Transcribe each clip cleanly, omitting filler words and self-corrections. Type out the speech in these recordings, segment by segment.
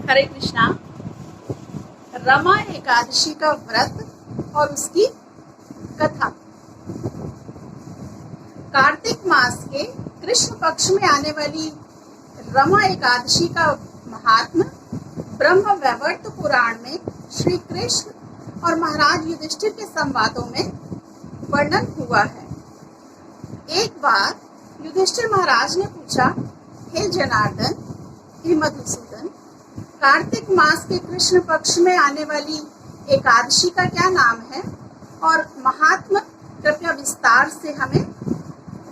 हरे कृष्णा। रमा एकादशी का व्रत और उसकी कथा। कार्तिक मास के कृष्ण पक्ष में आने वाली रमा एकादशी का महात्म ब्रह्म वैवर्त पुराण में श्री कृष्ण और महाराज युधिष्ठिर के संवादों में वर्णन हुआ है। एक बार युधिष्ठिर महाराज ने पूछा, हे जनार्दन, हे मधुसूदन, कार्तिक मास के कृष्ण पक्ष में आने वाली एकादशी का क्या नाम है और महात्म कृपया विस्तार से हमें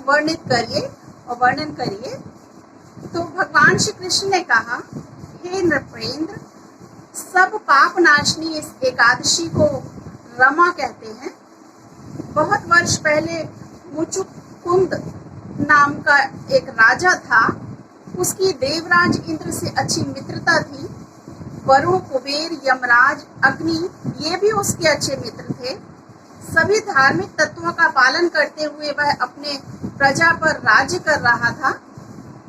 वर्णित करिए और वर्णन करिए। तो भगवान श्री कृष्ण ने कहा, हे नृपेंद्र, सब पाप नाशनी इस एकादशी को रमा कहते हैं। बहुत वर्ष पहले मुचुकुंद नाम का एक राजा था। उसकी देवराज इंद्र से अच्छी मित्रता थी। वरुण, कुबेर, यमराज, अग्नि ये भी उसके अच्छे मित्र थे। सभी धार्मिक तत्वों का पालन करते हुए वह अपने प्रजा पर राज्य कर रहा था।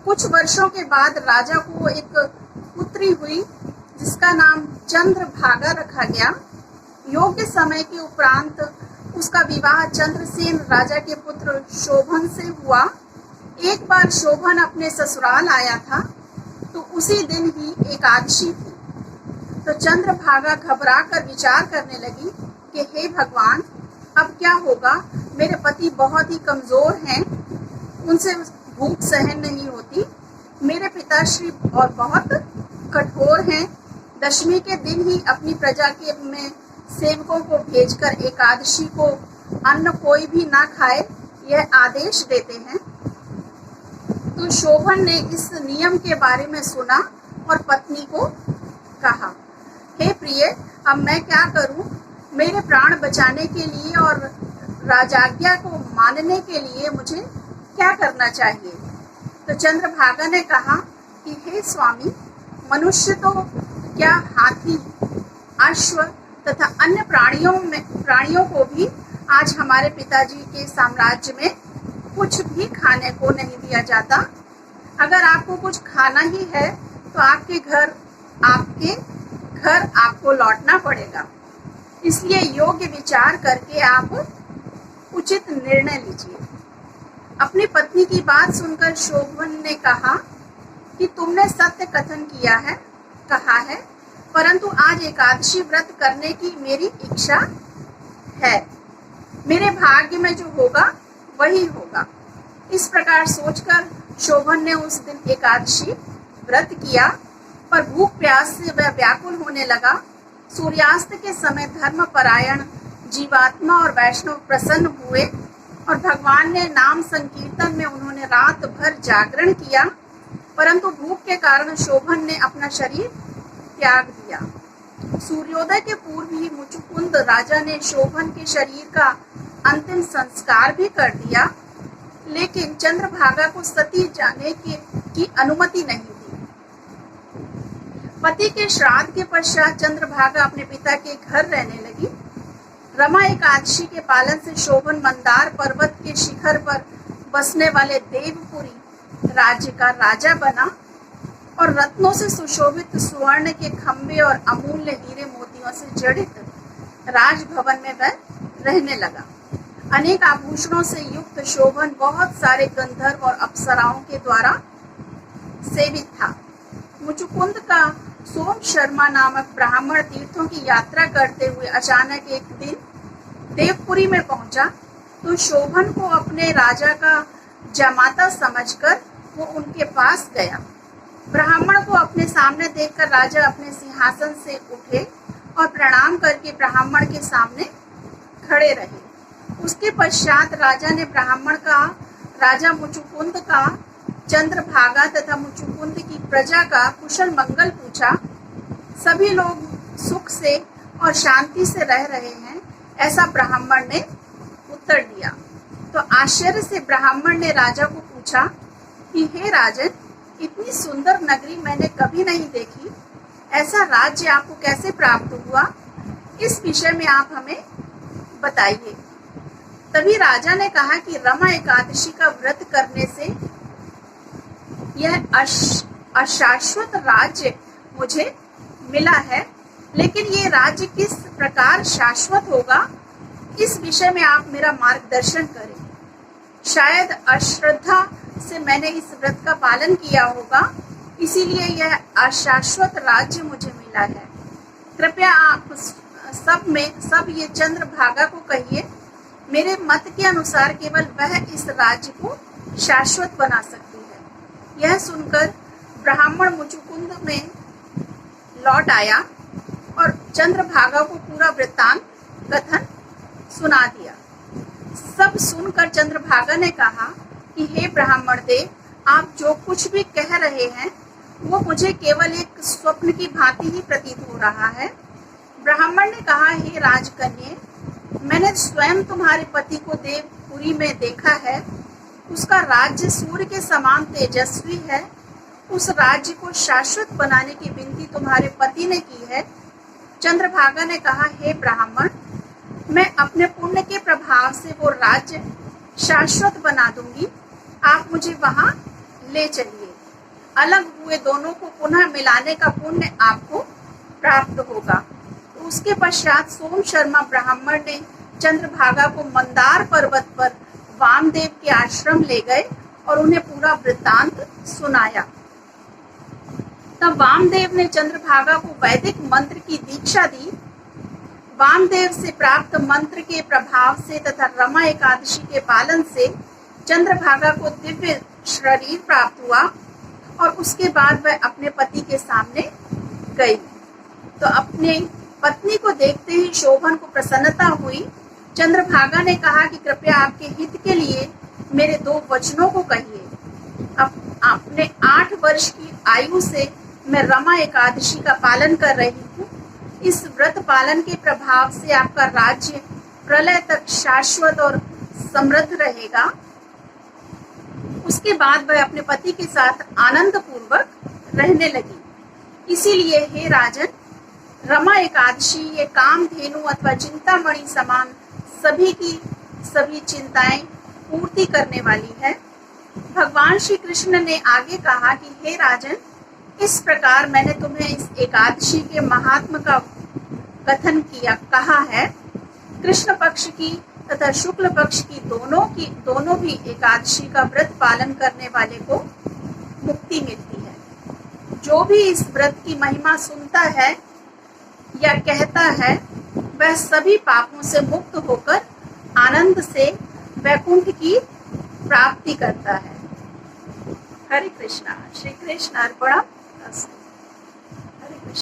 कुछ वर्षों के बाद राजा को एक पुत्री हुई जिसका नाम चंद्रभागा रखा गया। योग्य समय के उपरांत उसका विवाह चंद्रसेन राजा के पुत्र शोभन से हुआ। एक बार शोभन अपने ससुराल आया था तो उसी दिन ही एकादशी थी। तो चंद्रभागा घबरा कर विचार करने लगी कि हे भगवान, अब क्या होगा। मेरे पति बहुत ही कमजोर हैं, उनसे भूख सहन नहीं होती। मेरे पिताश्री और बहुत कठोर हैं। दशमी के दिन ही अपनी प्रजा के में सेवकों को भेजकर एकादशी को अन्न कोई भी ना खाए यह आदेश देते हैं। तो शोभन ने इस नियम के बारे में सुना और पत्नी को कहा, हे प्रिय, अब मैं क्या करूं। मेरे प्राण बचाने के लिए और राजाज्ञा को मानने के लिए मुझे क्या करना चाहिए। तो चंद्रभागा ने कहा कि हे स्वामी, मनुष्य तो क्या हाथी, अश्व तथा अन्य प्राणियों को भी आज हमारे पिताजी के साम्राज्य में कुछ भी खाने को नहीं दिया जाता। अगर आपको कुछ खाना ही है तो आपके घर आपको लौटना पड़ेगा। इसलिए योग्य विचार करके आप उचित निर्णय लीजिए। अपनी पत्नी की बात सुनकर शोभन ने कहा कि तुमने सत्य कथन कहा है, परंतु आज एकादशी व्रत करने की मेरी इच्छा है। मेरे भाग्य में जो होगा वही होगा। इस प्रकार सोचकर शोभन ने उस दिन एकादशी व्रत किया, पर भूख प्यास से वह व्याकुल होने लगा। सूर्यास्त के समय धर्मपरायण जीवात्मा और वैष्णव प्रसन्न हुए और भगवान ने नाम संकीर्तन में उन्होंने रात भर जागरण किया, परंतु भूख के कारण शोभन ने अपना शरीर त्याग दिया। सूर्योदय के पूर्व ही मुचुकुंद राजा ने शोभन के शरीर का अंतिम संस्कार भी कर दिया, लेकिन चंद्रभागा को सती जाने की अनुमति नहीं दी। पति के श्राद्ध के पश्चात चंद्रभागा अपने पिता के घर रहने लगी। रमा एकादशी के पालन से शोभन मंदार पर्वत के शिखर पर बसने वाले देवपुरी राज्य का राजा बना और रत्नों से सुशोभित सुवर्ण के खंभे और अमूल्य हीरे मोतियों से जड़ित राजभवन में वह रहने लगा। अनेक आभूषणों से युक्त शोभन बहुत सारे गंधर्व और अप्सराओं के द्वारा सेवित था। मुचुकुंद का सोम शर्मा नामक ब्राह्मण तीर्थों की यात्रा करते हुए अचानक एक दिन देवपुरी में पहुंचा तो शोभन को अपने राजा का जमाता समझकर वो उनके पास गया। ब्राह्मण को अपने सामने देखकर राजा अपने सिंहासन से उठे और प्रणाम करके ब्राह्मण के सामने खड़े रहे। उसके पश्चात राजा ने ब्राह्मण का राजा मुचुकुंद का, चंद्रभागा तथा मुचुकुंद की प्रजा का कुशल मंगल पूछा। सभी लोग सुख से और शांति से रह रहे हैं, ऐसा ब्राह्मण ने उत्तर दिया। तो आश्चर्य से ब्राह्मण ने राजा को पूछा कि हे राजन, इतनी सुंदर नगरी मैंने कभी नहीं देखी। ऐसा राज्य आपको कैसे प्राप्त हुआ? इस विषय में आप हमें बताइए। तभी राजा ने कहा कि रमा एकादशी का व्रत करने से यह अशाश्वत राज्य मुझे मिला है, लेकिन ये राज्य किस प्रकार शाश्वत होगा, इस विषय में आप मेरा मार्गदर्शन करें। शायद अश्रद्धा से मैंने इस व्रत का पालन किया होगा, इसीलिए यह अशाश्वत राज्य मुझे मिला है। कृपया आप सब ये चंद्रभागा को कहिए। मेरे मत के अनुसार केवल वह इस राज्य को शाश्वत बना सकती है। यह सुनकर ब्राह्मण मुचुकुंद में लौट आया और चंद्रभागा को पूरा वृत्तांत कथन सुना दिया। सब सुनकर चंद्रभागा ने कहा कि हे ब्राह्मण देव, आप जो कुछ भी कह रहे हैं वो मुझे केवल एक स्वप्न की भांति ही प्रतीत हो रहा है। ब्राह्मण ने कहा, हे राजकन्ये, मैंने स्वयं तुम्हारे पति को देवपुरी में देखा है। उसका राज्य सूर्य के समान तेजस्वी है। उस राज्य को शाश्वत बनाने की विनती तुम्हारे पति ने की है। चंद्रभागा ने कहा, हे ब्राह्मण, मैं अपने पुण्य के प्रभाव से वो राज्य शाश्वत बना दूंगी। आप मुझे वहां ले चलिए। अलग हुए दोनों को पुनः मिलाने का पुण्य आपको प्राप्त होगा। तो उसके पश्चात सोम शर्मा ब्राह्मण ने चंद्रभागा को मंदार पर्वत पर वामदेव के आश्रम ले गए और उन्हें पूरा वृत्तांत सुनाया। तब वामदेव ने चंद्रभागा को वैदिक मंत्र की दीक्षा दी। वामदेव से प्राप्त मंत्र के प्रभाव से तथा रमा एकादशी के पालन से चंद्रभागा को दिव्य शरीर प्राप्त हुआ और उसके बाद वह अपने पति के सामने गई। तो अपने पत्नी को देखते ही शोभन को प्रसन्नता हुई। चंद्रभागा ने कहा कि कृपया आपके हित के लिए मेरे 2 वचनों को कहिए। अपने 8 वर्ष की आयु से मैं रमा एकादशी का पालन कर रही हूँ। इस व्रत पालन के प्रभाव से आपका राज्य प्रलय तक शाश्वत और समृद्ध रहेगा। उसके बाद वह अपने पति के साथ आनंद पूर्वक रहने लगी। इसीलिए हे राजन, रमा एकादशी ये कामधेनु अथवा चिंतामणि समान सभी की सभी चिंताएं पूर्ति करने वाली है। भगवान श्री कृष्ण ने आगे कहा कि हे राजन, इस प्रकार मैंने तुम्हें इस एकादशी के महात्म का कथन कहा है। कृष्ण पक्ष की तथा शुक्ल पक्ष की दोनों भी एकादशी का व्रत पालन करने वाले को मुक्ति मिलती है। जो भी इस व्रत की महिमा सुनता है या कहता है, वह सभी पापों से मुक्त होकर आनंद से वैकुंठ की प्राप्ति करता है। हरे कृष्णा। श्री कृष्ण अर्पणमस्तु।